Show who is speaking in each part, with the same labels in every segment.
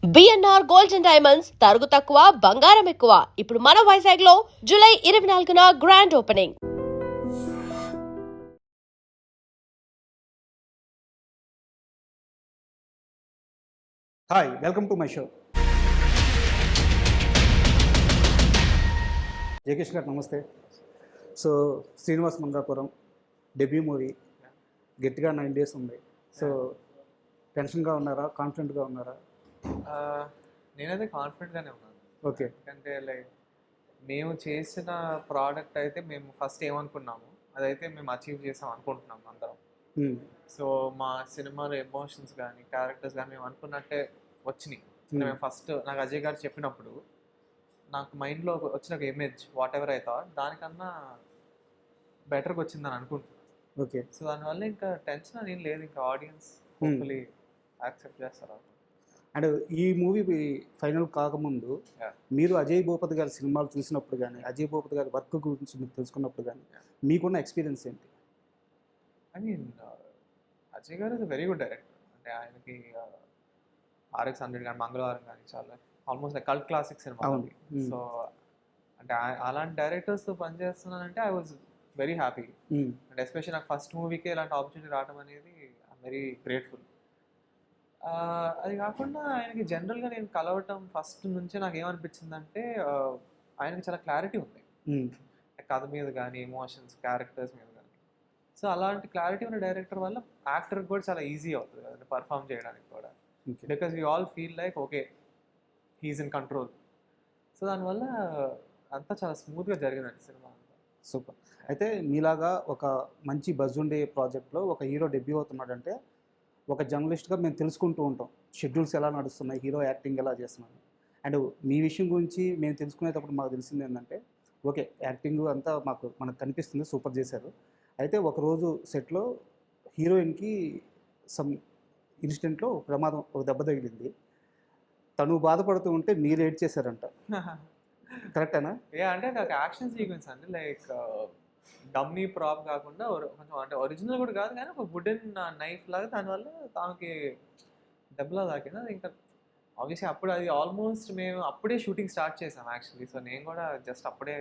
Speaker 1: BNR gold and diamonds తరుగు తక్కువ బంగారం ఎక్కువ. ఇప్పుడు మన వైజాగ్ లో జూలై 24న grand opening.
Speaker 2: Hi, welcome to my show. Jayakish గారు నమస్తే. So Srinivas Mangapuram debut movie గట్టిగా 9 days ఉంది. సో టెన్షన్గా ఉన్నారా, కాన్ఫిడెంట్గా ఉన్నారా?
Speaker 3: నేనైతే కాన్ఫిడెంట్గానే ఉన్నాను.
Speaker 2: ఓకే.
Speaker 3: ఎందుకంటే మేము చేసిన ప్రోడక్ట్ అయితే మేము ఫస్ట్ ఏమనుకున్నాము అదైతే మేము అచీవ్ చేసాం అనుకుంటున్నాం అందరం. సో మా సినిమాలో ఎమోషన్స్ కానీ క్యారెక్టర్స్ కానీ మేము అనుకున్నట్టే వచ్చినాయి. మేము ఫస్ట్ నాకు అజయ్ గారు చెప్పినప్పుడు నాకు మైండ్లో వచ్చిన ఒక ఇమేజ్ వాట్ ఎవర్ అయితే దానికన్నా బెటర్గా వచ్చిందని అనుకుంటున్నాను.
Speaker 2: ఓకే.
Speaker 3: సో దానివల్ల ఇంకా టెన్షన్ అని ఏం లేదు. ఇంకా ఆడియన్స్ హోప్ఫుల్లీ యాక్సెప్ట్ చేస్తారు.
Speaker 2: అండ్ ఈ మూవీ ఫైనల్ కాకముందు మీరు అజయ్ భూపతి గారి సినిమాలు చూసినప్పుడు కానీ, అజయ్ భూపతి గారి వర్క్ గురించి మీరు తెలుసుకున్నప్పుడు కానీ మీకున్న ఎక్స్పీరియన్స్ ఏంటి?
Speaker 3: ఐ మీన్ అజయ్ గారు ఇస్ వెరీ గుడ్ డైరెక్టర్. అంటే ఆయనకి RX-100 కానీ మంగళవారం కానీ చాలా ఆల్మోస్ట్ లైక్ కల్ట్ క్లాసిక్ సినిమా. సో అంటే అలాంటి డైరెక్టర్స్తో పనిచేస్తున్నానంటే I was very happy. And especially నాకు ఫస్ట్ మూవీకే ఇలాంటి ఆపర్చునిటీ రావడం అనేది ఐఎమ్ వెరీ గ్రేట్ఫుల్. అది కాకుండా ఆయనకి జనరల్గా నేను కలవటం ఫస్ట్ నుంచే నాకు ఏమనిపించిందంటే ఆయనకి చాలా క్లారిటీ ఉంది కథ మీద కానీ, ఎమోషన్స్, క్యారెక్టర్స్ మీద కానీ. సో అలాంటి క్లారిటీ ఉన్న డైరెక్టర్ వల్ల యాక్టర్కి కూడా చాలా ఈజీ అవుతుంది కదండి పర్ఫామ్ చేయడానికి కూడా. Because we all feel like okay he is in control. So దానివల్ల అంతా చాలా స్మూత్గా జరిగిందండి సినిమా అంతా.
Speaker 2: సూపర్. అయితే మీలాగా ఒక మంచి బజ్ ఉండే ప్రాజెక్ట్లో ఒక హీరో డెబ్యూ అవుతున్నాడంటే ఒక జర్నలిస్ట్గా మేము తెలుసుకుంటూ ఉంటాం షెడ్యూల్స్ ఎలా నడుస్తున్నాయి, హీరో యాక్టింగ్ ఎలా చేస్తున్నాను. అండ్ మీ విషయం గురించి మేము తెలుసుకునేటప్పుడు మాకు తెలిసింది ఏంటంటే ఓకే యాక్టింగ్ అంతా మనకు కనిపిస్తుంది, సూపర్ చేశారు. అయితే ఒకరోజు సెట్లో హీరోయిన్కి సమ్ ఇన్సిడెంట్లో ప్రమాదం, ఒక దెబ్బ తగిలింది. తను బాధపడుతూ ఉంటే మీరు ఏడ్ చేశారంట, కరెక్టేనా?
Speaker 3: అంటే నాకు యాక్షన్ సీక్వెన్స్ అండి లైక్ డమ్మీ ప్రాప్ కాకుండా కొంచెం అంటే ఒరిజినల్ కూడా కాదు కానీ ఒక వుడెన్ నైఫ్ లాగా దానివల్ల తనకి దెబ్బలా తాకింది. అది ఇంకా ఆబ్వియస్లీ అప్పుడు అది ఆల్మోస్ట్ మేము అప్పుడే షూటింగ్ స్టార్ట్ చేసాం యాక్చువల్లీ. సో నేను కూడా జస్ట్ అప్పుడే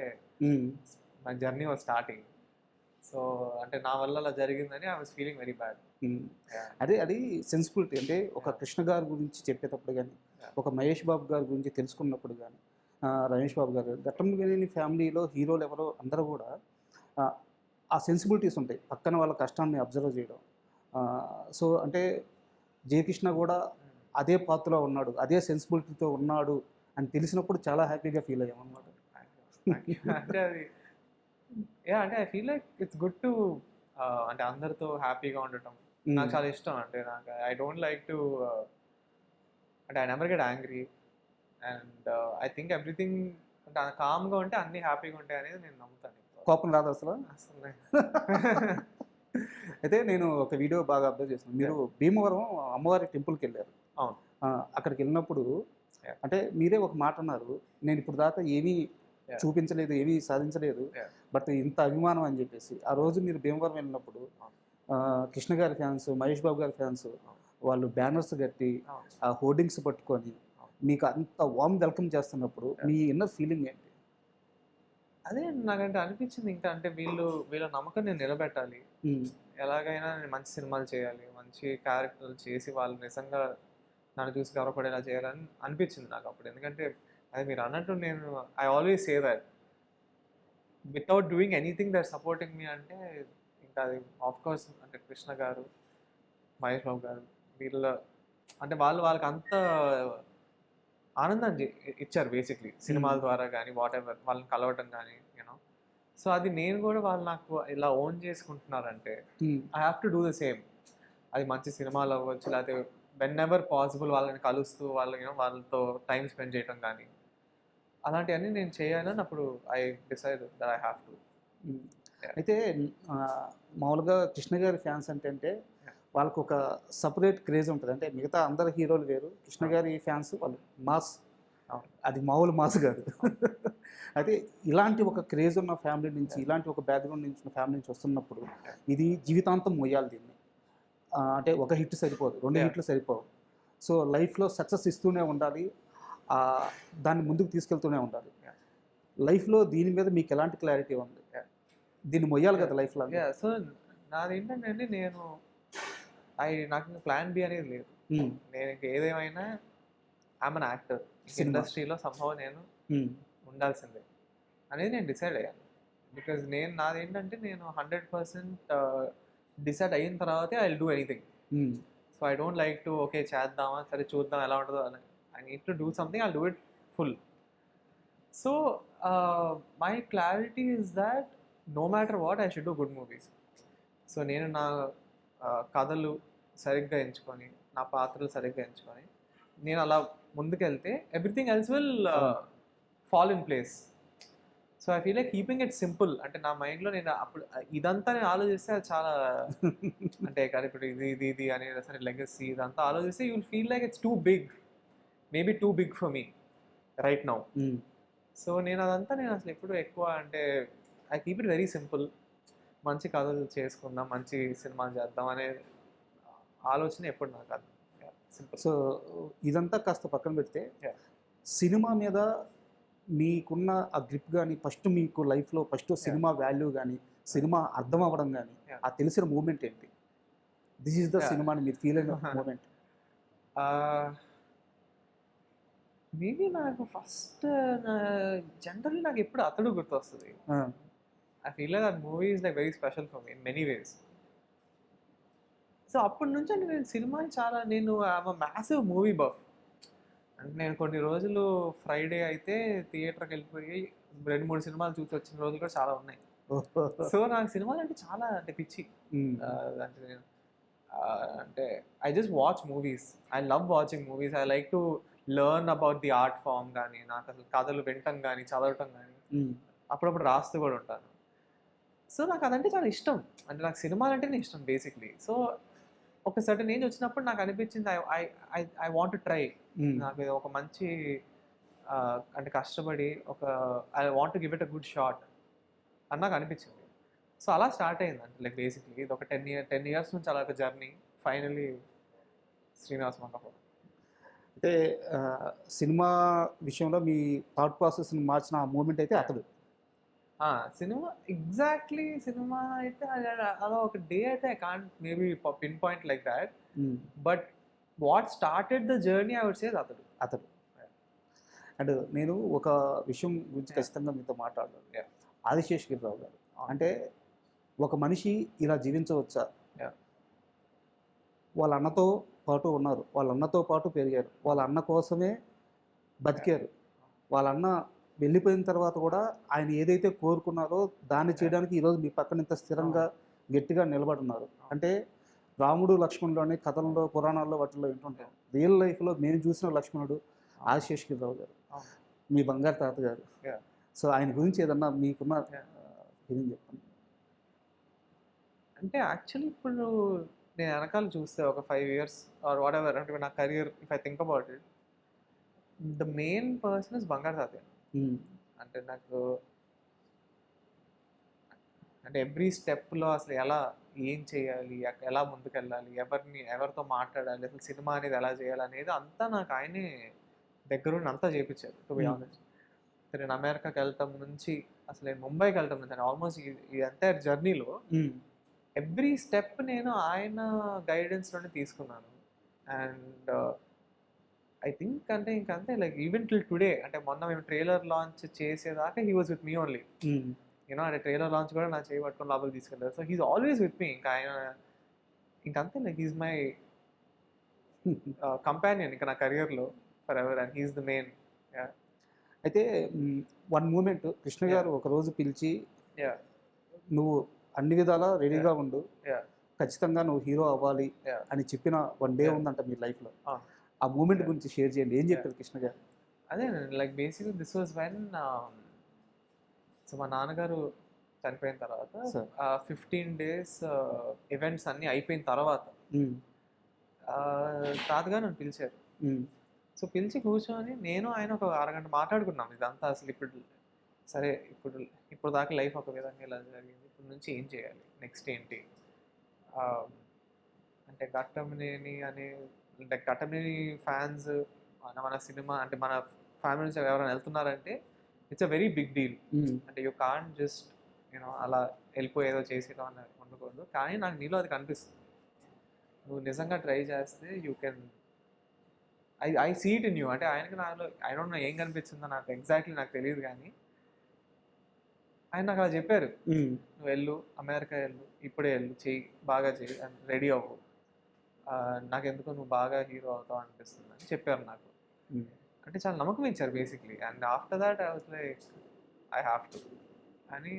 Speaker 3: నా జర్నీ వాజ్ స్టార్టింగ్. సో అంటే నా వల్ల అలా జరిగిందని I was feeling very bad.
Speaker 2: అది సెన్సిబిలిటీ. అంటే ఒక కృష్ణ గారి గురించి చెప్పేటప్పుడు కానీ, ఒక మహేష్ బాబు గారి గురించి తెలుసుకున్నప్పుడు కానీ, రమేష్ బాబు గారు గట్టం కానీ ఫ్యామిలీలో హీరోలు ఎవరో అందరూ కూడా ఆ సెన్సిబిలిటీస్ ఉంటాయి, పక్కన వాళ్ళ కష్టాన్ని అబ్జర్వ్ చేయడం. సో అంటే జయకృష్ణ కూడా అదే పాత్రలో ఉన్నాడు, అదే సెన్సిబిలిటీతో ఉన్నాడు అని తెలిసినప్పుడు చాలా హ్యాపీగా ఫీల్ అయ్యాం అన్నమాట.
Speaker 3: అంటే అది అంటే I feel like it's good to అంటే అందరితో హ్యాపీగా ఉండటం నాకు చాలా ఇష్టం. అంటే నాకు ఐ డోంట్ లైక్ టు అంటే I never get angry and I think everything అంటే కామ్గా ఉంటే అన్నీ హ్యాపీగా ఉంటాయి అనేది నేను నమ్ముతాను.
Speaker 2: కోపం రాదు అసలు.
Speaker 3: అసలు
Speaker 2: అయితే నేను ఒక వీడియో బాగా అబ్జర్వ్ చేశాను. మీరు భీమవరం అమ్మవారి టెంపుల్కి వెళ్ళారు.
Speaker 3: అవును.
Speaker 2: అక్కడికి వెళ్ళినప్పుడు అంటే మీరే ఒక మాట అన్నారు, నేను ఇప్పుడు దాకా ఏమీ చూపించలేదు, ఏమీ సాధించలేదు, బట్ ఇంత అభిమానం అని చెప్పేసి. ఆ రోజు మీరు భీమవరం వెళ్ళినప్పుడు కృష్ణ గారి ఫ్యాన్స్, మహేష్ బాబు గారి ఫ్యాన్స్ వాళ్ళు బ్యానర్స్ కట్టి ఆ హోర్డింగ్స్ పట్టుకొని మీకు అంత వామ్ వెల్కమ్ చేస్తున్నప్పుడు మీ ఇన్నర్ ఫీలింగ్ ఏంటి?
Speaker 3: అదే నాకంటే అనిపించింది ఇంకా అంటే వీళ్ళ నమ్మకం నేను నిలబెట్టాలి, ఎలాగైనా నేను మంచి సినిమాలు చేయాలి, మంచి క్యారెక్టర్లు చేసి వాళ్ళు నిజంగా నన్ను చూసి గౌరవపడేలా చేయాలని అనిపించింది నాకు అప్పుడు. ఎందుకంటే అది మీరు అన్నట్టు నేను I always say that without doing anything that supporting me అంటే ఇంకా అది ఆఫ్కోర్స్ అంటే కృష్ణ గారు, మహేష్ బాబు గారు వీళ్ళ అంటే వాళ్ళకి అంత ఆనందాన్ని ఇచ్చారు బేసిక్లీ సినిమాల ద్వారా కానీ వాట్ ఎవర్ వాళ్ళని కలవటం కానీ యూనో. సో అది నేను కూడా వాళ్ళు నాకు ఇలా ఓన్ చేసుకుంటున్నారంటే I have to do the same. అది మంచి సినిమాలు అవ్వచ్చు, లేకపోతే వెన్ ఎవర్ పాసిబుల్ వాళ్ళని కలుస్తూ వాళ్ళతో టైం స్పెండ్ చేయటం కానీ అలాంటివన్నీ నేను చేయాలని అప్పుడు I decide that I have to.
Speaker 2: అయితే మామూలుగా కృష్ణ గారి ఫ్యాన్స్ అంటే వాళ్ళకు ఒక సపరేట్ క్రేజ్ ఉంటుంది. అంటే మిగతా అందరు హీరోలు వేరు, కృష్ణ గారి ఫ్యాన్స్ వాళ్ళు మాస్, అది మామూలు మాస్ కాదు. అయితే ఇలాంటి ఒక క్రేజ్ ఉన్న ఫ్యామిలీ నుంచి, ఇలాంటి ఒక బ్యాక్గ్రౌండ్ నుంచి ఉన్న ఫ్యామిలీ నుంచి వస్తున్నప్పుడు ఇది జీవితాంతం మొయ్యాలి దీన్ని. అంటే ఒక హిట్ సరిపోదు, 2 హిట్లు సరిపోవు. సో లైఫ్లో సక్సెస్ ఇస్తూనే ఉండాలి, ఆ, దాన్ని ముందుకు తీసుకెళ్తూనే ఉండాలి. లైఫ్లో దీని మీద మీకు ఎలాంటి క్లారిటీ ఉంది? దీన్ని మొయ్యాలి కదా లైఫ్లో.
Speaker 3: సో నాది ఏంటంటే నేను నాకు ప్లాన్ బి అనేది లేదు. నేను ఇంక ఏదేమైనా ఐఎమ్ అన్ యాక్టర్, ఇండస్ట్రీలో సంభవం నేను ఉండాల్సిందే అనేది నేను డిసైడ్ అయ్యాను. బికాజ్ నాది ఏంటంటే నేను 100% డిసైడ్ అయిన తర్వాతే I will do anything. So I don't like to okay చేద్దామా, సరే చూద్దాం ఎలా ఉంటుందో అని. I need to do something, I do it full. So my clarity is that no matter what I should do good movies. So నేను నా కథలు సరిగ్గా ఎంచుకొని, నా పాత్రలు సరిగ్గా ఎంచుకొని నేను అలా ముందుకెళ్తే everything else will fall in place. So I feel like keeping it simple. అంటే నా మైండ్లో నేను అప్పుడు ఇదంతా నేను ఆలోచిస్తే అది చాలా అంటే కానీ ఇప్పుడు ఇది అని సరే లెగసీ ఇదంతా ఆలోచిస్తే you will feel like it's too big, maybe too big for me right now. So నేను అసలు ఎప్పుడు ఎక్కువ అంటే I keep it very simple. మంచి కథలు చేసుకుందాం, మంచి సినిమాలు చేద్దాం అనే ఆలోచన ఎప్పుడు నాకు కాదు. సింపుల్.
Speaker 2: సో ఇదంతా కాస్త పక్కన పెడితే సినిమా మీద మీకున్న ఆ గ్రిప్ కానీ, ఫస్ట్ మీకు లైఫ్లో ఫస్ట్ సినిమా వాల్యూ కానీ, సినిమా అర్థం అవ్వడం కానీ, ఆ తెలిసిన మూమెంట్ ఏంటి? దిస్ ఈస్ ద సినిమా అని మీరు ఫీల్ అయిన మూమెంట్?
Speaker 3: మేబీ నాకు ఫస్ట్ జనరల్లీ నాకు ఎప్పుడు అతడు గుర్తొస్తుంది. I feel like that movie is like very special for me in many ways. So అప్పటి నుంచి అంటే నేను సినిమా చాలా ఐఎమ్ మ్యాసివ్ మూవీ బఫ్. అంటే నేను కొన్ని రోజులు ఫ్రైడే అయితే థియేటర్కి వెళ్ళిపోయి 2-3 సినిమాలు చూసి వచ్చిన రోజులు కూడా చాలా ఉన్నాయి. సో నాకు సినిమాలు అంటే చాలా అంటే పిచ్చి. అంటే నేను అంటే I just watch movies, I love watching movies, I like to learn about the art form కానీ, నాకు అసలు కథలు వినటం కానీ, చదవటం కానీ, అప్పుడప్పుడు రాస్తూ కూడా ఉంటాను. సో నాకు అదంటే చాలా ఇష్టం. అంటే నాకు సినిమాలు అంటేనే ఇష్టం బేసిక్లీ. సో ఒక సర్టన్ ఏజ్ వచ్చినప్పుడు నాకు అనిపించింది ఐ వాంట్ టు ట్రై. నాకు ఒక మంచి అంటే కష్టపడి I want to give it a good shot అని నాకు అనిపించింది. సో అలా స్టార్ట్ అయింది. అంటే లైక్ బేసిక్లీ ఇది ఒక 10 years నుంచి అలా ఒక జర్నీ. ఫైనలీ శ్రీనివాస్ మంగపురం.
Speaker 2: అంటే సినిమా విషయంలో మీ థాట్ ప్రాసెస్ని మార్చిన ఆ మూమెంట్ అయితే అతడు.
Speaker 3: సినిమా ఎగ్జాక్ట్లీ సినిమా అయితే అలా ఒక డే అయితే I can't maybe pinpoint like that. But what started the journey I would say Athadu.
Speaker 2: And నేను ఒక విషయం గురించి ఖచ్చితంగా మీతో మాట్లాడాలి. ఆదిశేషగిరిరావు గారు అంటే ఒక మనిషి ఇలా జీవించవచ్చా? వాళ్ళ అన్నతో పాటు ఉన్నారు, వాళ్ళ అన్నతో పాటు పెరిగారు, వాళ్ళ అన్న కోసమే బతికారు. వాళ్ళ అన్న వెళ్ళిపోయిన తర్వాత కూడా ఆయన ఏదైతే కోరుకున్నారో దాన్ని చేయడానికి ఈరోజు మీ పక్కన ఇంత స్థిరంగా గట్టిగా నిలబడున్నారు. అంటే రాముడు లక్ష్మణుడు కథల్లో పురాణాల్లో వాటిల్లో వింటుంటాం. రియల్ లైఫ్లో మేము చూసిన లక్ష్మణుడు ఆదిశేషగిరిరావు గారు, మీ బంగారు తాతగారు. సో ఆయన గురించి ఏదన్నా మీకున్న ఫీలింగ్ చెప్పండి.
Speaker 3: అంటే యాక్చువల్లీ ఇప్పుడు నేను వెనకాల చూస్తే ఒక 5 years ఆర్ వాట్ ఎవర్ అంటే నా career if I think about it, the main person is బంగారు తాతయ్య. అంటే నాకు అంటే ఎవ్రీ స్టెప్లో అసలు ఏం చేయాలి, ఎలా ముందుకెళ్ళాలి, ఎవరితో మాట్లాడాలి, అసలు సినిమా అనేది ఎలా చేయాలి అనేది అంతా నాకు ఆయనే దగ్గరుండి అంతా చేయించారు. టు బి ఆనెస్ట్, నేను అమెరికాకి వెళ్ళటం నుంచి అసలు నేను ముంబైకి వెళ్ళటం నుంచి ఆల్మోస్ట్ ఈ ఎంటైర్ జర్నీలో ఎవ్రీ స్టెప్ నేను ఆయన గైడెన్స్లోనే తీసుకున్నాను. అండ్ ఐ థింక్ అంటే ఇంకంతే లైక్ ఈవెన్ టిల్ టుడే, అంటే మొన్న మేము ట్రైలర్ లాంచ్ చేసేదాకా he was with me only. You know అంటే ట్రైలర్ లాంచ్ కూడా నా చేయి పట్టుకొని లోపలికి తీసుకెళ్ళారు. So he's always with me. ఇంకా ఆయన ఇంకంతే లైక్ హీస్ మై కంపానియన్ ఇంకా నా కెరియర్లో for ever, and he's the main.
Speaker 2: అయితే వన్ మూమెంట్ కృష్ణ గారు ఒకరోజు పిలిచి నువ్వు అన్ని విధాలా రెడీగా ఉండు, ఖచ్చితంగా నువ్వు హీరో అవ్వాలి అని చెప్పిన వన్ డే ఉందంట మీ లైఫ్లో. ఆ మూమెంట్ గురించి షేర్ చేయండి. ఏం చెప్పారు కృష్ణ గారు?
Speaker 3: అదే like basically this was when so మా నాన్నగారు చనిపోయిన తర్వాత 15 days ఈవెంట్స్ అన్నీ అయిపోయిన తర్వాత తాతగారు నన్ను పిలిచారు. సో పిలిచి కూర్చొని నేను ఆయన ఒక అరగంట మాట్లాడుకున్నాం ఇదంతా. అసలు ఇప్పుడు దాకా లైఫ్ ఒక విధంగా ఇలా జరిగింది, ఇప్పుడు నుంచి ఏం చేయాలి, నెక్స్ట్ ఏంటి, అంటే ఘట్టమనేని అనే లైక్ కటమిని ఫ్యాన్స్ మన సినిమా అంటే మన ఫ్యామిలీ నుంచి ఎవరైనా వెళ్తున్నారంటే it's a very big deal. అంటే యూ కాంట్ జస్ట్ యూనో అలా వెళ్ళిపోయేదో చేసేదో అని ఉండకూడదు. కానీ నాకు నీలో అది కనిపిస్తుంది. నువ్వు నిజంగా ట్రై చేస్తే you can I see it in you. అంటే ఆయనకి నాలో ఐ డోంట్ నో ఏం కనిపించిందో నాకు ఎగ్జాక్ట్లీ నాకు తెలియదు, కానీ ఆయన నాకు అలా చెప్పారు, నువ్వు వెళ్ళు, అమెరికా వెళ్ళు, ఇప్పుడే వెళ్ళు, చెయ్యి, బాగా చెయ్యి, రెడీ అవ్వు, నాకెందుకు నువ్వు బాగా హీరో అవుతావు అనిపిస్తుంది అని చెప్పారు నాకు. అంటే చాలా నమ్మకం ఇచ్చారు basically. And after that I was like I have to అని.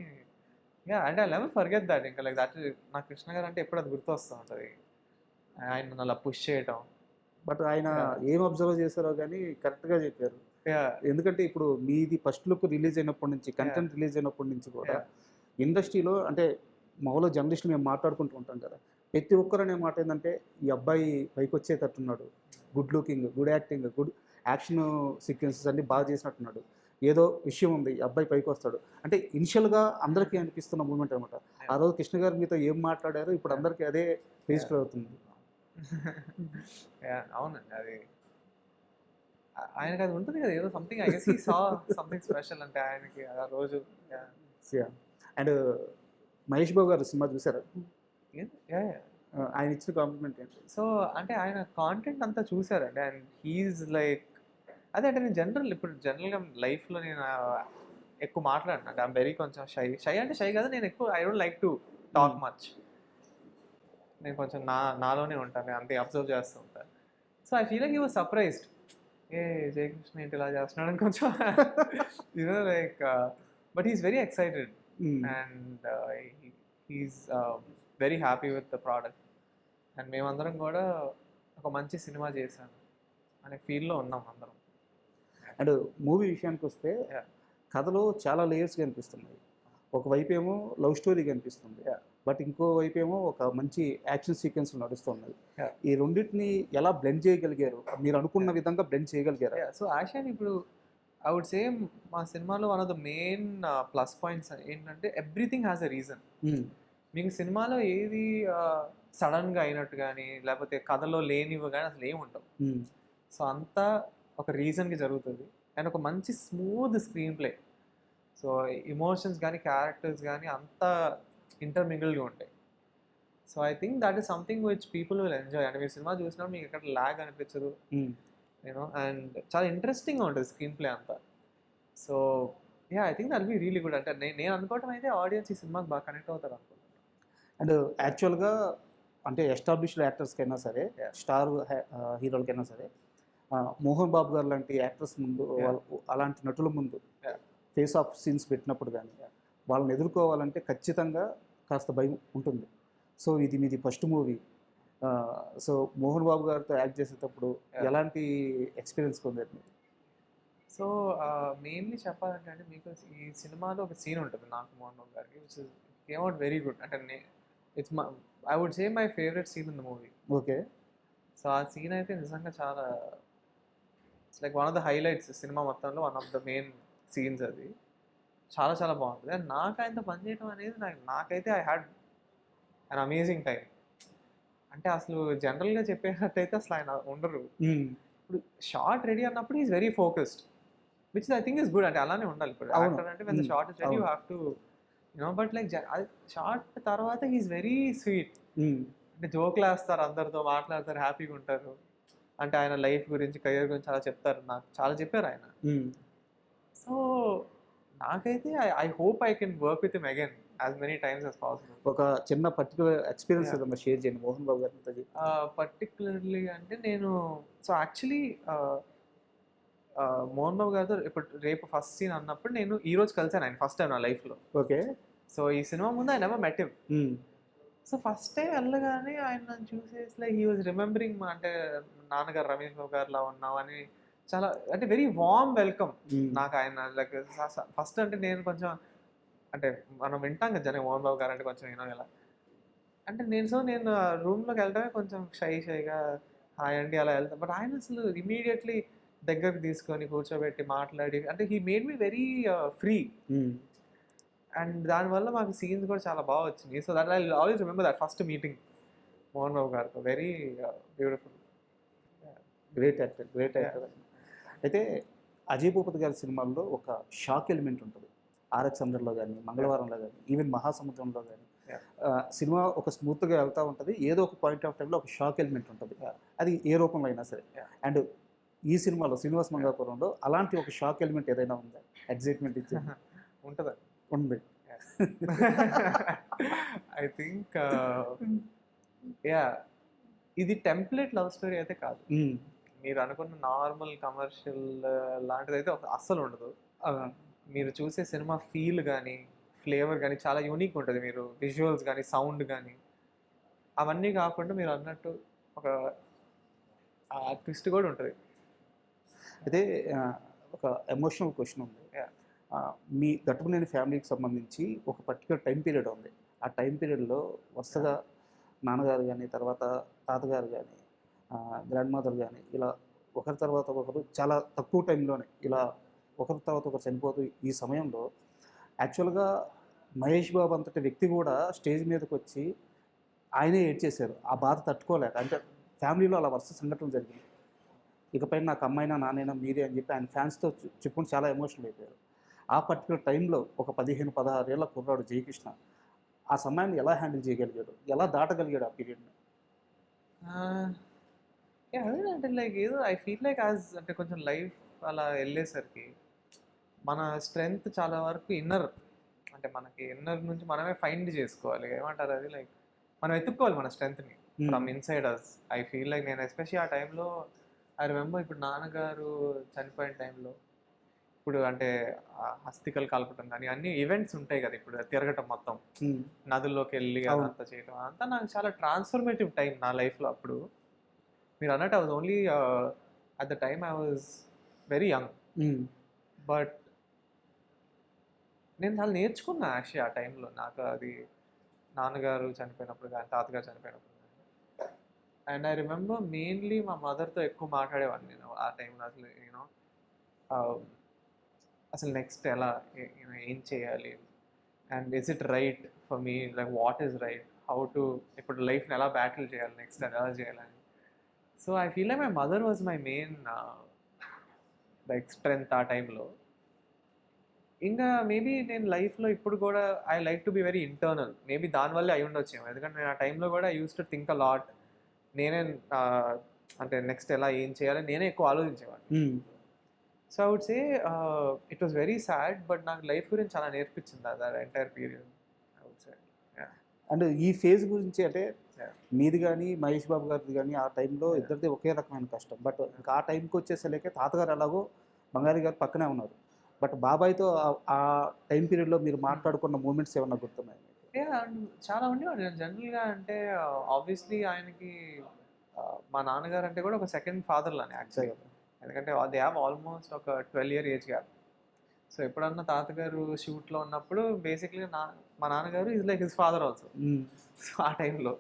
Speaker 3: యా, అంటే ఐ నెవర్ ఫర్గెట్ దట్. ఇంకా లైక్ దట్ నాకు కృష్ణ గారు అంటే ఎప్పుడు అది గుర్తు వస్తూ ఉంటుంది, ఆయన అలా పుష్ చేయటం.
Speaker 2: బట్ ఆయన ఏం అబ్జర్వ్ చేశారో కానీ కరెక్ట్గా చెప్పారు. ఎందుకంటే ఇప్పుడు మీది ఫస్ట్ లుక్ రిలీజ్ అయినప్పటి నుంచి, కంటెంట్ రిలీజ్ అయినప్పటి నుంచి కూడా ఇండస్ట్రీలో అంటే మామూలుగా జర్నలిస్టులు మేము మాట్లాడుకుంటూ ఉంటాం కదా, ప్రతి ఒక్కరు అనే మాట ఏంటంటే ఈ అబ్బాయి పైకి వచ్చేటట్టున్నాడు, good looking, good acting, good action sequences అన్ని బాగా చేసినట్టున్నాడు, ఏదో విషయం ఉంది, ఈ అబ్బాయి పైకి వస్తాడు అంటే ఇనిషియల్గా అందరికీ అనిపిస్తున్న మూమెంట్ అనమాట. ఆ రోజు కృష్ణ గారు మీతో ఏం మాట్లాడారో ఇప్పుడు అందరికీ అదే రిజిస్టర్ అవుతుంది.
Speaker 3: అవునండి, అది ఆయనకి అది ఉంటుంది కదా, ఏదో something I guess he saw something special అంటే ఆయనకి ఆ రోజు.
Speaker 2: అండ్ మహేష్ బాబు గారు సినిమా చూసారా?
Speaker 3: యా,
Speaker 2: ఆయన ఇచ్చిన కాంప్లిమెంట్ ఏంటి?
Speaker 3: సో అంటే ఆయన కాంటెంట్ అంతా చూసారండి. అండ్ హీఈస్ లైక్ అదే అంటే నేను ఇప్పుడు జనరల్గా లైఫ్లో నేను ఎక్కువ మాట్లాడినా అంటే ఐమ్ వెరీ కొంచెం షై అంటే షై కదా, నేను ఎక్కువ I don't like to talk much. నేను కొంచెం నాలోనే ఉంటాను, నేను అంతే అబ్జర్వ్ చేస్తూ ఉంటాను. So I feel like he was surprised, ఏ జయకృష్ణ ఏంటి ఇలా చేస్తున్నాడు అని కొంచెం you know like, but he's very excited and he's very happy with the product. And మేమందరం కూడా ఒక మంచి సినిమా చేశాను అనే ఫీల్లో ఉన్నాం అందరం.
Speaker 2: అండ్ మూవీ విషయానికి వస్తే కథలో చాలా లేయర్స్ కనిపిస్తున్నాయి. ఒకవైపు ఏమో లవ్ స్టోరీ కనిపిస్తుంది, బట్ ఇంకో వైపు ఏమో ఒక మంచి యాక్షన్ సీక్వెన్స్ నడుస్తున్నాయి. ఈ రెండింటిని ఎలా బ్లెండ్ చేయగలిగారు? మీరు అనుకున్న విధంగా బ్లెండ్ చేయగలిగారు?
Speaker 3: సో యాక్చువల్లీ ఇప్పుడు ఐ వుడ్ సే మా సినిమాలో one of the main plus points ఏంటంటే ఎవ్రీథింగ్ హ్యాస్ ఎ రీజన్. మీకు సినిమాలో ఏది సడన్గా అయినట్టు కానీ లేకపోతే కథలో లేనివి కానీ అసలు ఏమి ఉండవు. సో అంతా ఒక రీజన్కి జరుగుతుంది అండ్ ఒక మంచి smooth screen play. So emotions కానీ క్యారెక్టర్స్ కానీ అంతా ఇంటర్మింగిల్గా ఉంటాయి. So I think that is something which people will enjoy. అంటే మీరు సినిమా చూసినప్పుడు మీకు ఎక్కడ ల్యాగ్ అనిపించదు, యూనో, అండ్ చాలా ఇంట్రెస్టింగ్గా ఉంటుంది స్క్రీన్ ప్లే అంతా. So yeah, I think that will be really good. అంటే నేను అనుకోవటం అయితే ఆడియన్స్ ఈ సినిమాకి బాగా కనెక్ట్ అవుతారు అనుకుంటున్నాను.
Speaker 2: అండ్ యాక్చువల్గా అంటే ఎస్టాబ్లిష్డ్ యాక్టర్స్కైనా సరే, స్టార్ హీరోలకైనా సరే, మోహన్ బాబు గారు లాంటి యాక్టర్స్ ముందు, అలాంటి నటుల ముందు ఫేస్ ఆఫ్ సీన్స్ పెట్టినప్పుడు కానీ వాళ్ళని ఎదుర్కోవాలంటే ఖచ్చితంగా కాస్త భయం ఉంటుంది. సో ఇది మీది first movie. So Mohan Babu గారితో యాక్ట్ చేసేటప్పుడు ఎలాంటి ఎక్స్పీరియన్స్ పొందారు మీరు?
Speaker 3: సో మెయిన్లీ చెప్పాలంటే అంటే మీకు ఈ సినిమాలో ఒక సీన్ ఉంటుంది నాకు మోహన్ బాబు గారికి, which is came out very good. అంటే it's I would say my favourite scene in the movie.
Speaker 2: Okay.
Speaker 3: So ఆ సీన్ అయితే నిజంగా చాలా it's like one of the highlights సినిమా మొత్తంలో, one of the main scenes. అది చాలా చాలా బాగుంటుంది. అండ్ నాకు ఆయనతో పనిచేయడం అనేది నాకైతే I had an amazing time. అంటే అసలు జనరల్గా చెప్పేటట్టయితే అసలు ఆయన ఉండరు. ఇప్పుడు షార్ట్ రెడీ అన్నప్పుడు is very focused, which I think is good. అంటే అలానే ఉండాలి. ఇప్పుడు యాక్టర్ అంటే when the short is ready you have to you know, but like short తర్వాత హీఈస్ వెరీ స్వీట్. అంటే జోక్లు వేస్తారు, అందరితో మాట్లాడతారు, హ్యాపీగా ఉంటారు. అంటే ఆయన లైఫ్ గురించి, కెరియర్ గురించి చాలా చెప్తారు, నాకు చాలా చెప్పారు ఆయన. సో నాకైతే I hope I can work with him again as many times as possible.
Speaker 2: ఒక చిన్న పర్టికులర్ ఎక్స్పీరియన్స్ ఏదైనా షేర్ చేయండి మోహన్ బాబు గారితో.
Speaker 3: పర్టికులర్లీ అంటే నేను సో యాక్చువల్లీ మోహన్ బాబు గారితో ఇప్పుడు రేపు ఫస్ట్ సీన్ అన్నప్పుడు నేను ఈ రోజు కలిసాను ఆయన ఫస్ట్ టైం నా లైఫ్లో.
Speaker 2: ఓకే.
Speaker 3: సో ఈ సినిమా ముందు I never met him. So first time వెళ్ళగానే ఆయన నన్ను చూసేసి లైక్ హీ వాజ్ రిమెంబరింగ్ అంటే నాన్నగారు రమేష్ బాబు గారిలా ఉన్నావు అని చాలా అంటే వెరీ వార్మ్ వెల్కమ్ నాకు ఆయన. లైక్ ఫస్ట్ అంటే నేను కొంచెం అంటే మనం వింటాం కదా జనం మోహన్ బాబు గారు అంటే కొంచెం యూనో ఇలా అంటే నేను రూమ్లోకి వెళ్ళడమే కొంచెం షైగా హాయ్ అండి అలా వెళ్తాను. బట్ ఆయన అసలు ఇమీడియట్లీ దగ్గరకు తీసుకొని కూర్చోబెట్టి మాట్లాడి అంటే he made me very free. And దానివల్ల మాకు సీన్స్ కూడా చాలా బాగా వచ్చినాయి. So that I always remember that first meeting Mohan Babu గారితో, వెరీ బ్యూటిఫుల్.
Speaker 2: Great actor. అయితే అజయ్ భూపతి గారి సినిమాల్లో ఒక షాక్ ఎలిమెంట్ ఉంటుంది. ఆర్ఎక్స్ 100లో కానీ, మంగళవారంలో కానీ, ఈవెన్ మహాసముద్రంలో కానీ
Speaker 3: Yeah.
Speaker 2: సినిమా ఒక స్మూత్గా వెళ్తూ ఉంటుంది. ఏదో ఒక పాయింట్ ఆఫ్ టైంలో ఒక షాక్ ఎలిమెంట్ ఉంటుంది. అది ఏ రూపంలో అయినా సరే.
Speaker 3: Yeah.
Speaker 2: అండ్ ఈ సినిమాలో శ్రీనివాస్ మంగాపురంలో అలాంటి ఒక షాక్ ఎలిమెంట్ ఏదైనా ఉందా? ఎగ్జైట్మెంట్ ఇచ్చింది
Speaker 3: ఉంటుందా?
Speaker 2: ఉంది.
Speaker 3: ఐ థింక్ యా, ఇది టెంప్లెట్ లవ్ స్టోరీ అయితే కాదు. మీరు అనుకున్న నార్మల్ కమర్షియల్ లాంటిది అయితే అస్సలు ఉండదు. మీరు చూసే సినిమా ఫీల్ కానీ ఫ్లేవర్ కానీ చాలా యూనిక్ ఉంటుంది. మీరు విజువల్స్ కానీ సౌండ్ కానీ అవన్నీ కాకుండా మీరు అన్నట్టు ఒక ట్విస్ట్ కూడా ఉంటుంది.
Speaker 2: అయితే ఒక ఎమోషనల్ క్వశ్చన్ ఉంది. మీ గట్టుకునేని ఫ్యామిలీకి సంబంధించి ఒక పర్టికులర్ టైం పీరియడ్ ఉంది. ఆ టైం పీరియడ్లో వరుసగా నాన్నగారు కానీ, తర్వాత తాతగారు కానీ, గ్రాండ్ మదర్ కానీ, ఇలా ఒకరి తర్వాత ఒకరు చాలా తక్కువ టైంలోనే ఇలా ఒకరి తర్వాత ఒకరు చనిపోతూ ఈ సమయంలో యాక్చువల్గా మహేష్ బాబు అంతటి వ్యక్తి కూడా స్టేజ్ మీదకి వచ్చి ఆయనే ఏడ్చేశారు. ఆ బాధ తట్టుకోలేక. అంటే ఫ్యామిలీలో అలా వరుస సంఘటనలు జరిగింది. ఇకపై నాకు అమ్మాయినా నాన్నైనా మీరే అని చెప్పి ఆయన ఫ్యాన్స్తో చెప్పుకుంటూ చాలా ఎమోషనల్ అయిపోయారు. ఆ పర్టికులర్ టైంలో ఒక 15-16 ఏళ్ల కుర్రాడు జయకృష్ణ ఆ సమయాన్ని ఎలా హ్యాండిల్ చేయగలిగాడు, ఎలా దాటగలిగాడు ఆ పీరియడ్ని?
Speaker 3: అదేనంటే లైక్ ఏదో ఐ ఫీల్ లైక్ అంటే కొంచెం లైఫ్ అలా వెళ్ళేసరికి మన స్ట్రెంగ్త్ చాలా వరకు ఇన్నర్, అంటే మనకి ఇన్నర్ నుంచి మనమే ఫైండ్ చేసుకోవాలి. ఏమంటారు అది, లైక్ మనం ఎత్తుక్కోవాలి మన స్ట్రెంగ్త్ని from inside us. I feel like నేను ఎస్పెషల్లీ ఆ టైంలో ఐ రిమెంబర్ ఇప్పుడు నాన్నగారు చనిపోయిన టైంలో ఇప్పుడు అంటే హస్తికలు కలపటం కానీ అన్ని ఈవెంట్స్ ఉంటాయి కదా, ఇప్పుడు తిరగటం మొత్తం నదుల్లోకి వెళ్ళి అదంతా చేయటం అంతా నాకు చాలా ట్రాన్స్ఫర్మేటివ్ టైం నా లైఫ్లో. అప్పుడు మీరు అన్నట్టు I was only at the time I was very young, but నేను చాలా నేర్చుకున్నా యాక్చువల్లీ ఆ టైంలో. నాకు అది నాన్నగారు చనిపోయినప్పుడు కానీ తాతగారు చనిపోయినప్పుడు కానీ. అండ్ ఐ రిమెంబర్ మెయిన్లీ మా మదర్తో ఎక్కువ మాట్లాడేవాడిని నేను ఆ టైంలో. అసలు యూనో అసలు నెక్స్ట్ ఎలా ఏం చేయాలి, and is it right for me, like what is right, how to ఇప్పుడు లైఫ్ని ఎలా బ్యాటిల్ చేయాలి, నెక్స్ట్ ఎలా చేయాలని. So I feel like my mother was my main like strength ఆ టైంలో. ఇంకా మేబీ నేను లైఫ్లో ఇప్పుడు కూడా I like to be very internal, maybe దానివల్లే అయి ఉండొచ్చేమో. ఎందుకంటే నేను ఆ టైంలో కూడా I use to think a lot. నేనే అంటే నెక్స్ట్ ఎలా ఏం చేయాలి నేనే ఎక్కువ ఆలోచించేవాడిని. So I would say it was very sad, but నాకు లైఫ్ గురించి చాలా నేర్పించింది అది entire period I would say.
Speaker 2: And ఈ ఫేజ్ గురించి అంటే మీది కానీ మహేష్ బాబు గారిది కానీ ఆ టైంలో ఇద్దరిది ఒకే రకమైన కష్టం. బట్ ఇంకా ఆ టైంకి వచ్చేసరికి తాతగారు ఎలాగో బంగారీ గారు పక్కనే ఉన్నారు. బట్ బాబాయ్తో ఆ టైం పీరియడ్లో మీరు మాట్లాడుకున్న మూమెంట్స్ ఏమన్నా గుర్తున్నాయి?
Speaker 3: చాలా ఉండేవాడు. నేను జనరల్గా అంటే ఆబ్వియస్లీ ఆయనకి మా నాన్నగారు అంటే కూడా ఒక సెకండ్ ఫాదర్ లానే యాక్చువల్గా. ఎందుకంటే దే హ్యావ్ ఆల్మోస్ట్ ఒక 12 year ఏజ్ గ్యాప్. సో ఎప్పుడన్నా తాతగారు షూట్లో ఉన్నప్పుడు బేసిక్లీ మా నాన్నగారు is like his father also. So ఆ టైంలో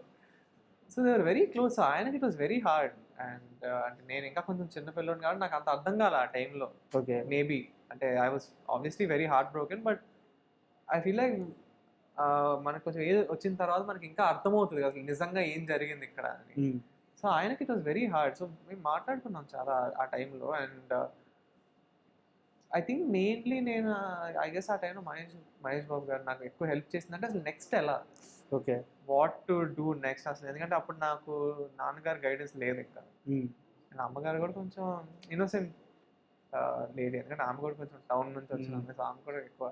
Speaker 3: so they are very close. ఆయనకి it was very hard. And అంటే నేను ఇంకా కొంచెం చిన్నపిల్లని కాబట్టి నాకు అంత అర్థం కాలే ఆ టైంలో.
Speaker 2: ఓకే,
Speaker 3: మేబీ అంటే I was obviously very heart broken, but I feel like మనకు కొంచెం ఏజ్ వచ్చిన తర్వాత మనకి ఇంకా అర్థమవుతుంది అసలు నిజంగా ఏం జరిగింది ఇక్కడ అని. సో ఆయనకి it was very hard. So మేము మాట్లాడుకున్నాం చాలా ఆ టైంలో. అండ్ ఐ థింక్ మెయిన్లీ నేను ఐ గెస్ ఆ టైంలో మహేష్ బాబు గారు నాకు ఎక్కువ హెల్ప్ చేసిందంటే అసలు నెక్స్ట్ ఎలా,
Speaker 2: okay,
Speaker 3: what to do next అసలు. ఎందుకంటే అప్పుడు నాకు నాన్నగారు గైడెన్స్ లేదు ఇంకా. అండ్ అమ్మగారు కూడా కొంచెం ఇన్నోసెంట్ లేదు, ఎందుకంటే ఆమె కూడా కొంచెం టౌన్ నుంచి వచ్చిన సో ఆమె కూడా ఎక్కువ.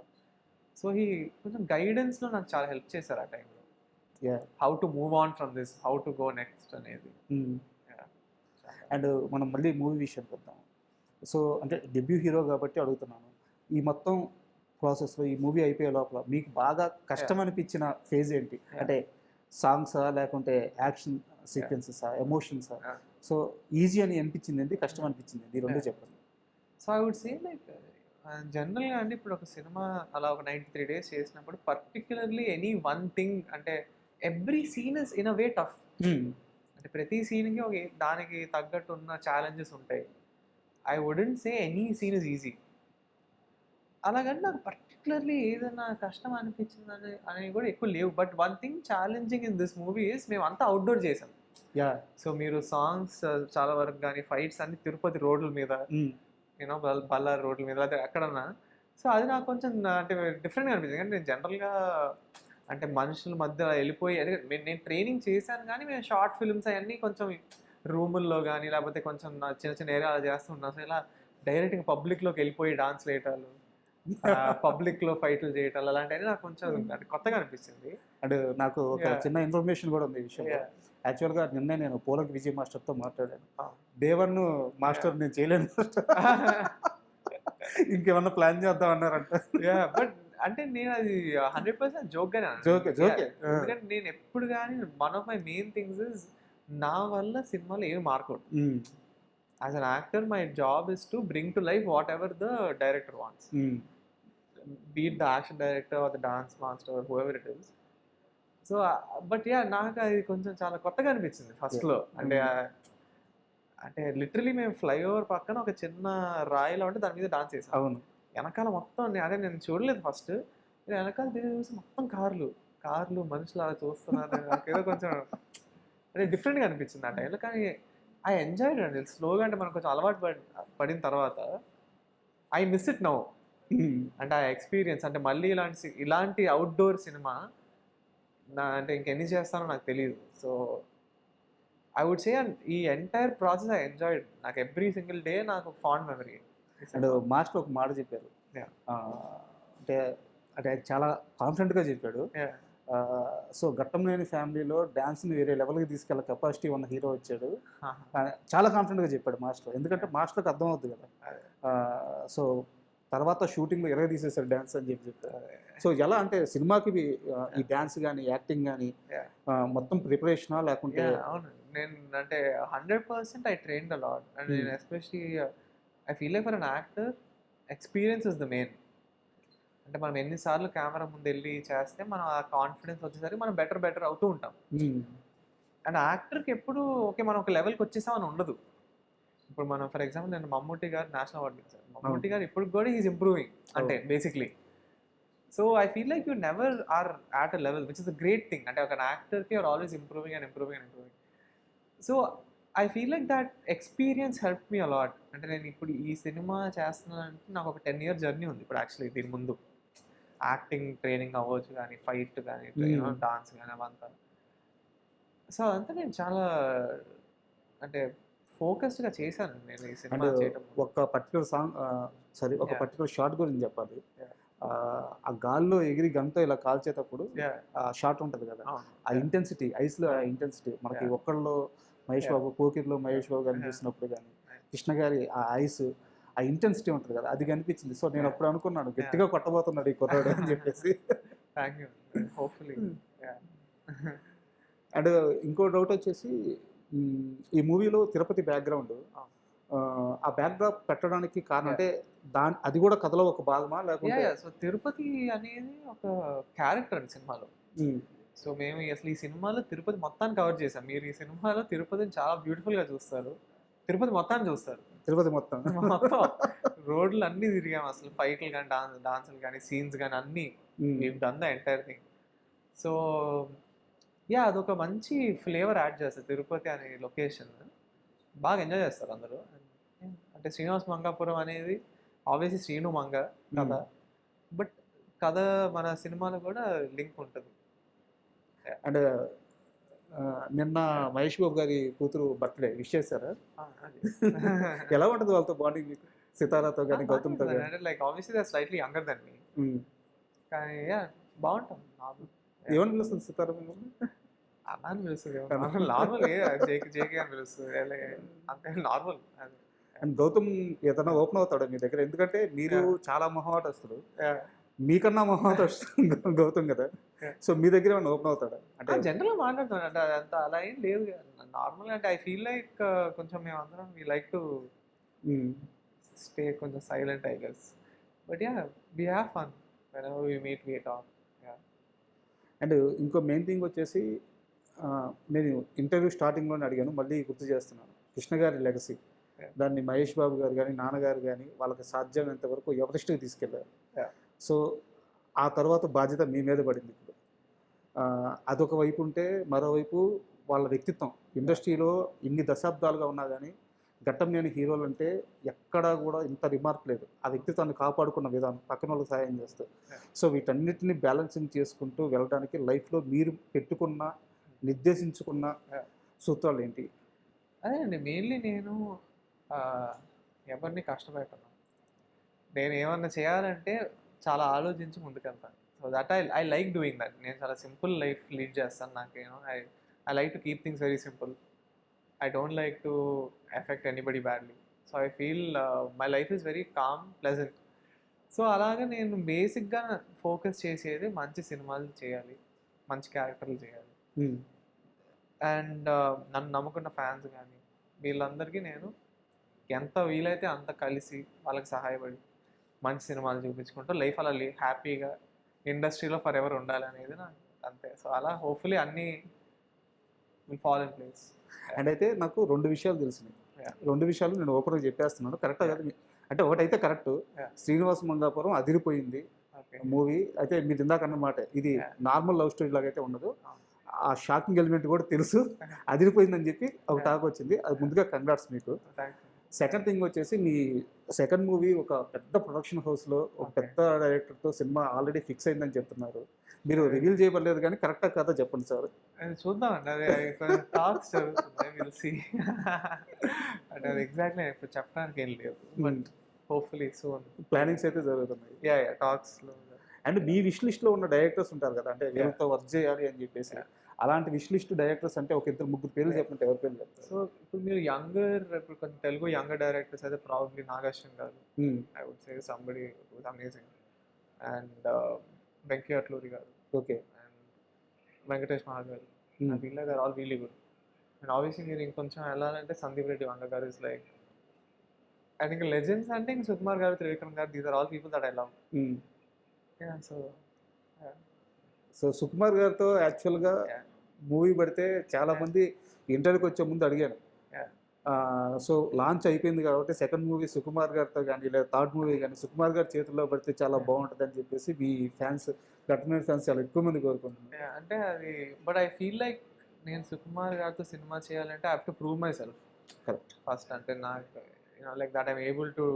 Speaker 3: సో ఈ కొంచెం గైడెన్స్లో నాకు చాలా హెల్ప్ చేశారు ఆ టైంలో. How to move on from this, how to go next అనేది.
Speaker 2: అండ్ మనం మళ్ళీ మూవీ విషయానికి వద్దాం. సో అంటే డెబ్యూ హీరో కాబట్టి అడుగుతున్నాను, ఈ మొత్తం ప్రాసెస్లో ఈ మూవీ అయిపోయే లోపల మీకు బాగా కష్టం అనిపించిన ఫేజ్ ఏంటి? అంటే సాంగ్సా లేకుంటే యాక్షన్ సీక్వెన్సెసా, ఎమోషన్సా? సో ఈజీ అని అనిపించింది ఏంటి, కష్టం అనిపించింది ఏంటి, ఈ రెండు చెప్పండి.
Speaker 3: So I would say like జనరల్గా అండి ఇప్పుడు ఒక సినిమా అలా ఒక 93 days చేసినప్పుడు పర్టికులర్లీ ఎనీ వన్ థింగ్ అంటే every scene is in a way tough. అంటే ప్రతి సీన్కి ఒక దానికి తగ్గట్టు ఉన్న ఛాలెంజెస్ ఉంటాయి. I wouldn't say any scene is easy. అలాగని నాకు పర్టికులర్లీ ఏదైనా కష్టం అనిపించింది అనేవి కూడా ఎక్కువ లేవు. But one thing challenging in this movie is మేము అంతా అవుట్డోర్ చేసాం.
Speaker 2: యా.
Speaker 3: సో మీరు సాంగ్స్ చాలా వరకు కానీ ఫైట్స్ అన్ని తిరుపతి రోడ్ల మీద, యూనో బళ్ళారి రోడ్ల మీద లేదా ఎక్కడన్నా. సో అది నాకు కొంచెం అంటే డిఫరెంట్గా అనిపించింది. కానీ నేను జనరల్గా అంటే మనుషుల మధ్య వెళ్ళిపోయి నేను ట్రైనింగ్ చేశాను, కానీ మేము షార్ట్ ఫిల్మ్స్ అవన్నీ కొంచెం రూముల్లో కానీ లేకపోతే కొంచెం చిన్న చిన్న ఏరియా అలా చేస్తుంటాం. సో ఇలా డైరెక్ట్గా పబ్లిక్లోకి వెళ్ళిపోయి డాన్స్ వేయటాలు, పబ్లిక్లో ఫైట్లు చేయటాలు అలాంటివన్నీ నాకు కొంచెం అంటే కొత్తగా అనిపించింది.
Speaker 2: అండ్ నాకు ఒక చిన్న ఇన్ఫర్మేషన్ కూడా ఉంది ఈ విషయంలో. యాక్చువల్గా నిన్నే నేను పోలక్ విజయ్ మాస్టర్తో మాట్లాడాను. దేవన్ మాస్టర్ నేను చేయలేను మాస్టర్, ఇంకేమన్నా ప్లాన్ చేద్దాం అన్నారంట.
Speaker 3: బట్ అంటే నేను అది 100% జోక్గానే
Speaker 2: జోకే.
Speaker 3: ఎందుకంటే నేను ఎప్పుడు కానీ one of my main things is నా వల్ల సినిమాలో ఏమి మారకూడదు. As an actor my job is to bring to life whatever the director wants, be it the action director or the dance master whoever it is. So but నాకు అది కొంచెం చాలా కొత్తగా అనిపించింది ఫస్ట్లో. అంటే లిటరలీ మేము ఫ్లైఓవర్ పక్కన ఒక చిన్న రాయిలో ఉంటే దాని మీద డాన్స్ చేసాం.
Speaker 2: అవును.
Speaker 3: వెనకాల మొత్తం నేను చూడలేదు ఫస్ట్, వెనకాల తిరిగి చూసి మొత్తం కార్లు మనుషులు అలా చూస్తున్నారు. నాకేదో కొంచెం అంటే డిఫరెంట్గా అనిపించింది ఆ టైంలో. కానీ ఐ ఎంజాయ్డ్ అండి స్లోగా. అంటే మనకు కొంచెం అలవాటు పడిన తర్వాత ఐ మిస్ ఇట్ నౌ. అంటే ఆ ఎక్స్పీరియన్స్ అంటే మళ్ళీ ఇలాంటి అవుట్డోర్ సినిమా అంటే ఇంకెన్ని చేస్తానో నాకు తెలియదు. సో ఐ వుడ్ సే ఈ ఎంటైర్ ప్రాసెస్ ఐ ఎంజాయ్డ్. నాకు ఎవ్రీ సింగిల్ డే నాకు ఫాండ్ మెమరీ.
Speaker 2: అండ్ మాస్టర్ ఒక మాట చెప్పారు, అంటే అంటే చాలా కాన్ఫిడెంట్గా చెప్పాడు. సో ఘట్టంనేని ఫ్యామిలీలో డ్యాన్స్ని వేరే లెవెల్కి తీసుకెళ్ళే కెపాసిటీ ఉన్న హీరో వచ్చాడు. చాలా కాన్ఫిడెంట్గా చెప్పాడు మాస్టర్, ఎందుకంటే మాస్టర్కి అర్థం అవుతుంది కదా. సో తర్వాత షూటింగ్లో ఎరగ తీసేసారు డ్యాన్స్ అని చెప్పారు. సో ఎలా అంటే సినిమాకి ఈ డ్యాన్స్ కానీ యాక్టింగ్ కానీ మొత్తం ప్రిపరేషనా లేకుంటే?
Speaker 3: అవును, నేను అంటే 100% I trained a lot. And నేను especially I feel like for an actor experience is the main. అంటే మనం ఎన్నిసార్లు కెమెరా ముందు వెళ్ళి చేస్తే మనం ఆ కాన్ఫిడెన్స్ వచ్చేసరికి మనం బెటర్ అవుతూ ఉంటాం. అండ్ యాక్టర్కి ఎప్పుడు ఓకే మనం ఒక లెవెల్కి వచ్చేసామని ఉండదు. ఇప్పుడు మనం ఫర్ ఎగ్జాంపుల్ నేను మమ్ముట్టి గారు నేషనల్ అవార్డు ఇచ్చారు. మమ్ముట్టి గారు ఇప్పుడు కూడా ఈజ్ ఇంప్రూవింగ్ అంటే basically. So I feel like you never are at a level which is a great thing. అంటే ఒక యాక్టర్కి are always improving. So I feel like that experience help me a lot. అంటే నేను ఇప్పుడు ఈ సినిమా చేస్తున్నానంటే నాకు ఒక 10 year జర్నీ ఉంది ఇప్పుడు. యాక్చువల్లీ దీని ముందు యాక్టింగ్ ట్రైనింగ్ అవ్వచ్చు కానీ, ఫైట్ కానీ, డాన్స్ కానీ అవంతా. సో అదంతా నేను చాలా అంటే ఫోకస్డ్గా చేశాను నేను ఈ సినిమా చేయడం.
Speaker 2: ఒక పర్టికులర్ సాంగ్ ఒక పర్టికులర్ షాట్ గురించి చెప్పాలి. ఆ గాల్లో ఎగిరి గంతో ఇలా కాల్చేటప్పుడు ఆ షాట్ ఉంటుంది కదా, ఆ ఇంటెన్సిటీ, ఐస్లో ఆ ఇంటెన్సిటీ మనకి ఒక్కళ్ళు మహేష్ బాబు, పోకిర్లో మహేష్ బాబు గారిని చూసినప్పుడు కానీ, కృష్ణ గారి ఆ ఐస్, ఆ ఇంటెన్సిటీ ఉంటుంది కదా, అది కనిపించింది. సో నేను అప్పుడు అనుకున్నాను గట్టిగా కొట్టబోతున్నాడు ఈ కుర్రాడు అని చెప్పేసి.
Speaker 3: Thank you, hopefully.
Speaker 2: అండ్ ఇంకో డౌట్ వచ్చేసి, ఈ మూవీలో తిరుపతి బ్యాక్గ్రౌండ్, ఆ బ్యాక్డ్రాప్ పెట్టడానికి కారణం అంటే అది కూడా కథలో ఒక భాగమా లేకుంటే?
Speaker 3: సో తిరుపతి అనేది ఒక క్యారెక్టర్ అండి సినిమాలో. సో మేము అసలు ఈ సినిమాలో తిరుపతి మొత్తాన్ని కవర్ చేసాం. మీరు ఈ సినిమాలో తిరుపతిని చాలా బ్యూటిఫుల్గా చూస్తారు, తిరుపతి మొత్తాన్ని చూస్తారు.
Speaker 2: తిరుపతి మొత్తం
Speaker 3: రోడ్లు అన్నీ తిరిగాం అసలు, ఫైట్లు కానీ డాన్సులు కానీ సీన్స్ కానీ అన్నీ done the entire thing. So అదొక మంచి ఫ్లేవర్ యాడ్ చేస్తారు. తిరుపతి అనే లొకేషన్ బాగా ఎంజాయ్ చేస్తారు అందరూ. అంటే శ్రీనివాస్ మంగాపురం అనేది ఆబ్వియస్లీ శ్రీను మంగ కథ, బట్ కథ మన సినిమాలో కూడా లింక్ ఉంటుంది.
Speaker 2: అండ్ నిన్న మహేష్ బాబు గారి కూతురు బర్త్డే విష్ చేశారా? ఎలా ఉంటుంది వాళ్ళతో బాండింగ్ మీకు, సితారాతో కానీ గౌతమ్తో కానీ?
Speaker 3: అంటే like obviously they are slightly younger than me, కానీ బాగుంటుంది.
Speaker 2: ఏమని పిలుస్తుంది సితారా?
Speaker 3: అన్నా అని పిలుస్తుంది, నార్మల్ జేకే అని పిలుస్తుంది, అంతే నార్మల్.
Speaker 2: అండ్ గౌతమ్ ఏదైనా ఓపెన్ అవుతాడు మీ దగ్గర? ఎందుకంటే మీరు చాలా మొహమాటస్తుడు, మీకన్నా మొహమాటస్తుడు గౌతమ్ కదా. సో మీ దగ్గర ఏమైనా ఓపెన్ అవుతాడా? అంటే
Speaker 3: జనరల్గా మాట్లాడుతాను అంటే అంత అలా ఏం లేదు నార్మల్గా. అంటే ఐ ఫీల్ లైక్ కొంచెం మేమందరం వీ లైక్ టు స్టే కొంచెం silent I guess. But we have fun whenever we meet, we talk.
Speaker 2: And ఇంకో మెయిన్ థింగ్ వచ్చేసి, నేను ఇంటర్వ్యూ స్టార్టింగ్లోనే అడిగాను, మళ్ళీ గుర్తు చేస్తున్నాను, కృష్ణ గారి లెగసీ. దాన్ని మహేష్ బాబు గారు కానీ, నాన్నగారు కానీ వాళ్ళకి సాధ్యమైనంత వరకు ఎవరిస్ట్కి తీసుకెళ్ళారు. సో ఆ తర్వాత బాధ్యత మీ మీద పడింది ఇప్పుడు. అదొక వైపు ఉంటే, మరోవైపు వాళ్ళ వ్యక్తిత్వం ఇండస్ట్రీలో ఇన్ని దశాబ్దాలుగా ఉన్నా కానీ ఘట్టంనేని హీరోలు అంటే ఎక్కడా కూడా ఇంత రిమార్క్ లేదు. ఆ వ్యక్తిత్వాన్ని కాపాడుకున్న విధానం, పక్కన వాళ్ళకి సహాయం చేస్తూ. సో వీటన్నిటిని బ్యాలెన్సింగ్ చేసుకుంటూ వెళ్ళడానికి లైఫ్లో మీరు పెట్టుకున్న నిర్దేశించుకున్న సూత్రాలు ఏంటి?
Speaker 3: అదే అండి, మెయిన్లీ నేను ఎవరిని కష్టపెట్టను. నేను ఏమన్నా చేయాలంటే చాలా ఆలోచించి ముందుకెళ్తాను. So that I like doing that. నేను చాలా సింపుల్ లైఫ్ లీడ్ చేస్తాను. నాకు I like to keep things very simple. I don't like to affect anybody badly. So I feel my life is very calm, pleasant. So అలాగే నేను బేసిక్గా focus చేసేది మంచి సినిమాలు చేయాలి, మంచి క్యారెక్టర్లు చేయాలి. అండ్ నన్ను నమ్ముకున్న ఫ్యాన్స్ కానీ వీళ్ళందరికీ నేను ఎంత వీలైతే అంత కలిసి వాళ్ళకి సహాయపడి మంచి సినిమాలు చూపించుకుంటూ లైఫ్ అలా హ్యాపీగా ఇండస్ట్రీలో ఫర్ ఎవర్ ఉండాలి అనేది నాకు అంతే. సో అలా హోప్ఫుల్లీ అన్నీ will fall in place.
Speaker 2: And అయితే నాకు 2 విషయాలు తెలిసినాయి. 2 విషయాలు నేను ఓపెన్గా చెప్పేస్తున్నాను. కరెక్టా కాదు అంటే ఒకటైతే కరెక్ట్, శ్రీనివాస మంగాపురం అదిరిపోయింది మూవీ. అయితే మీరు ఇందాక అన్నమాట ఇది నార్మల్ లవ్ స్టోరీ లాగా అయితే ఉండదు, ఆ షాకింగ్ ఎలిమెంట్ కూడా తెలుసు, అదిరిపోయిందని చెప్పి ఒక టాక్ వచ్చింది. అది ముందుగా కంగ్రాట్స్ మీకు. సెకండ్ థింగ్ వచ్చేసి మీ సెకండ్ మూవీ ఒక పెద్ద ప్రొడక్షన్ హౌస్లో ఒక పెద్ద డైరెక్టర్తో సినిమా ఆల్రెడీ ఫిక్స్ అయిందని చెప్తున్నారు. మీరు రివీల్ చేయబడలేదు కానీ కరెక్టా కాదా చెప్పండి సార్.
Speaker 3: చూద్దామండి, అదే టాక్స్ జరుగుతుంది, విల్ సీ. అంటే అది ఎగ్జాక్ట్లీ ఇప్పుడు చెప్పడానికి ఏం లేదు, బట్ హోప్ఫుల్లీ సూన్
Speaker 2: ప్లానింగ్స్ అయితే జరుగుతున్నాయి.
Speaker 3: టాక్స్లో.
Speaker 2: అండ్ మీ విష్ లిస్ట్లో ఉన్న డైరెక్టర్స్ ఉంటారు కదా, అంటే వీళ్ళతో వర్క్ చేయాలి అని చెప్పేసి, అలాంటి విష్ లిస్ట్ డైరెక్టర్స్ అంటే ఒక 2-3 పేర్లు చెప్పంటే ఎవరి పేర్లు చెప్తారు?
Speaker 3: సో ఇప్పుడు మీరు ఇప్పుడు కొంచెం తెలుగు యంగర్ డైరెక్టర్స్ అయితే probably Nagarjuna garu, I would say somebody was amazing. And Venky Atluri garu,
Speaker 2: okay,
Speaker 3: and Venkatesh మహాగారు గారు, వీళ్ళ they're all really good. And obviously మీరు ఇంకొంచెం వెళ్ళాలంటే Sandeep Reddy Vanga garu is like I think legends. అంటే ఇంక Sukumar garu, Trivikram garu, these are all people that I love.
Speaker 2: So Sukumar గారితో యాక్చువల్గా మూవీ పడితే చాలామంది ఇంటర్వ్యూకి వచ్చే ముందు అడిగాను. సో లాంచ్ అయిపోయింది కాబట్టి సెకండ్ మూవీ సుకుమార్ గారితో కానీ లేదా థర్డ్ మూవీ కానీ సుకుమార్ గారి చేతుల్లో పడితే చాలా బాగుంటుంది అని చెప్పేసి మీ ఫ్యాన్స్, ఘట్టమనేని ఫ్యాన్స్ చాలా ఎక్కువ మంది కోరుకుంటున్నారు.
Speaker 3: అంటే అది, బట్ ఐ ఫీల్ లైక్ నేను సుకుమార్ గారితో సినిమా చేయాలంటే I have to prove myself.
Speaker 2: Correct.
Speaker 3: First అంటే నాకు like that I'm able to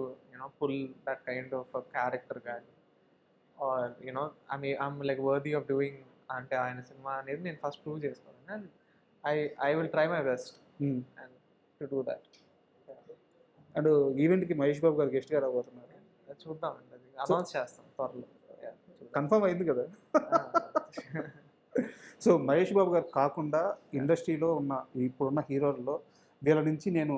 Speaker 3: pull that kind of character కానీ, or I'm like worthy of doing అంటే ఆయన సినిమా అనేది నేను ఫస్ట్ ప్రూవ్ చేసుకోవాలి. And I will try my best and to do that.
Speaker 2: And ఈవెంట్కి మహేష్ బాబు గారు గెస్ట్గా రాబోతున్నారు.
Speaker 3: చూద్దామండి, అది అనౌన్స్ చేస్తాం త్వరలో.
Speaker 2: కన్ఫర్మ్ అయింది కదా? సో మహేష్ బాబు గారు కాకుండా ఇండస్ట్రీలో ఉన్న ఇప్పుడున్న హీరోల్లో వీళ్ళ నుంచి నేను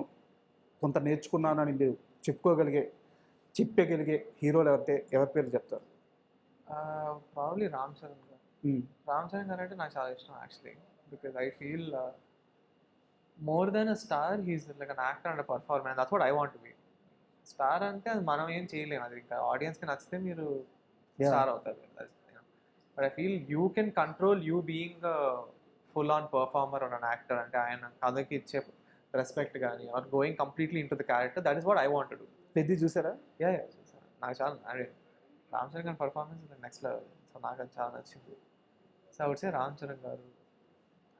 Speaker 2: కొంత నేర్చుకున్నానని మీరు చెప్పగలిగే హీరోలు ఎవరి పేరు చెప్తారు?
Speaker 3: ప్రాబ్లీ రామ్ చరణ్ గారు. రామ్ చరణ్ గారు అంటే నాకు చాలా ఇష్టం actually, because I feel more than a star he's like an actor and a performer, and that's what I want to be. Star అంటే అది మనం ఏం చేయలేము, అది ఇంకా ఆడియన్స్కి నచ్చితే మీరు స్టార్ అవుతారు. But I feel you can control you being full on performer or an actor. అంటే ఆయన కథకి ఇచ్చే రెస్పెక్ట్ కానీ or going completely into the character, that is what I want to do.
Speaker 2: పెద్ద చూసారా?
Speaker 3: చూసాను. నాకు చాలా రామ్ చరణ్ గారి పర్ఫార్మెన్స్ నెక్స్ట్ లెవెల్. సో నాకు అది చాలా నచ్చింది. So I would say Ram Charan గారు,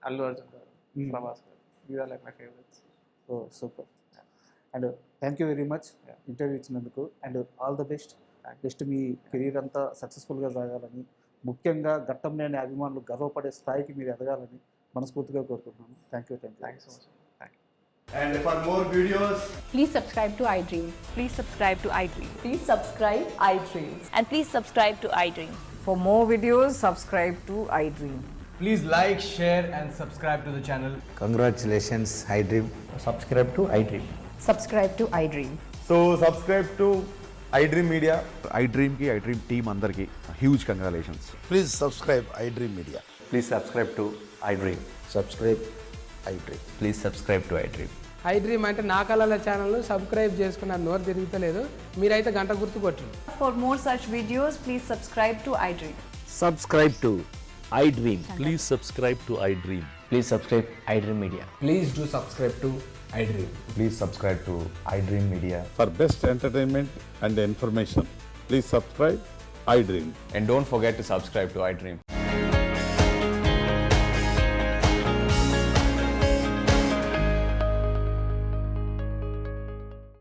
Speaker 3: అల్లు అర్జున్ గారు, ప్రభాస్ గారు, these are like my favourites.
Speaker 2: Oh super. And thank you very much interview ఇచ్చినందుకు. And all the best. Just మీ కెరీర్ అంతా సక్సెస్ఫుల్గా సాగాలని, ముఖ్యంగా ఘట్టంనేని అభిమానులు గర్వపడే స్థాయికి మీరు ఎదగాలని మనస్ఫూర్తిగా కోరుకుంటున్నాను. Thank you
Speaker 3: so much.
Speaker 4: And for more videos,
Speaker 5: Please subscribe to iDream.
Speaker 6: Please subscribe to iDream.
Speaker 5: Please subscribe iDream.
Speaker 6: And please subscribe to iDream.
Speaker 7: For more videos, subscribe to iDream.
Speaker 4: please like, share and subscribe to the channel.
Speaker 8: Congratulations, iDream.
Speaker 9: Subscribe to iDream.
Speaker 5: Subscribe to iDream.
Speaker 4: So subscribe to iDream Media.
Speaker 10: iDream ki iDream team andarki huge congratulations.
Speaker 9: Please subscribe iDream Media.
Speaker 8: Please subscribe to iDream.
Speaker 9: Subscribe iDream.
Speaker 8: Please subscribe to iDream.
Speaker 11: iDream అంటే నా కళల channel subscribe చేసుకున్న నోరు తిరుగుతలేదు, మీరైతే గంట గుర్తు కొట్టండి.
Speaker 6: For more such videos, please subscribe to iDream.
Speaker 9: Subscribe to iDream.
Speaker 12: Please subscribe to iDream.
Speaker 9: Please subscribe iDream Media.
Speaker 4: Please do subscribe to iDream.
Speaker 8: Please subscribe to iDream Media.
Speaker 12: For best entertainment and information, please subscribe iDream.
Speaker 8: And don't forget to subscribe to iDream.